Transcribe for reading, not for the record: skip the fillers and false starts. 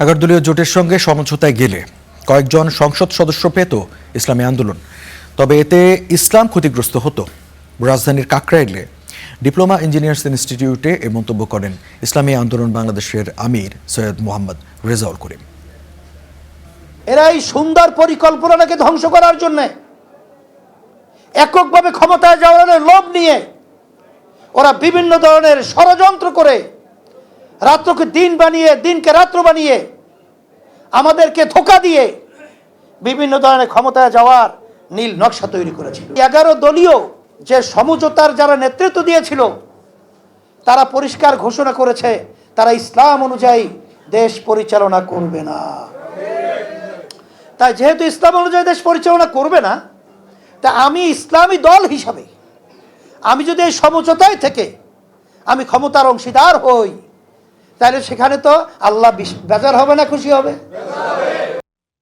11 দলীয় জোটের সঙ্গে সমঝোতায় গেলে কয়েকজন সংসদ সদস্য পেত ইসলামী আন্দোলন, তবে এতে ইসলাম ক্ষতিগ্রস্ত হতো। রাজধানীর কাকরাইলে ডিপ্লোমা ইঞ্জিনিয়ার্স ইনস্টিটিউটে এ মন্তব্য করেন ইসলামী আন্দোলন বাংলাদেশের আমির সৈয়দ মোহাম্মদ রেজাউল করিম। এরা এই সুন্দর পরিকল্পনাটাকে ধ্বংস করার জন্য এককভাবে ক্ষমতায় যাওয়ার লোভ নিয়ে ওরা বিভিন্ন ধরনের ষড়যন্ত্র করে রাত্রকে দিন বানিয়ে দিনকে রাত্র বানিয়ে আমাদেরকে ধোঁকা দিয়ে বিভিন্ন ধরনের ক্ষমতায় যাওয়ার নীল নকশা তৈরি করেছিল। 11 দলীয় যে সমঝোতার যারা নেতৃত্ব দিয়েছিল তারা পরিষ্কার ঘোষণা করেছে তারা ইসলাম অনুযায়ী দেশ পরিচালনা করবে না। তাই যেহেতু ইসলাম অনুযায়ী দেশ পরিচালনা করবে না, তা আমি ইসলামী দল হিসাবে আমি যদি এই সমঝোতায় থেকে আমি ক্ষমতার অংশীদার হই, তাহলে সেখানে তো আল্লাহ বেজার হবে না, খুশি হবে।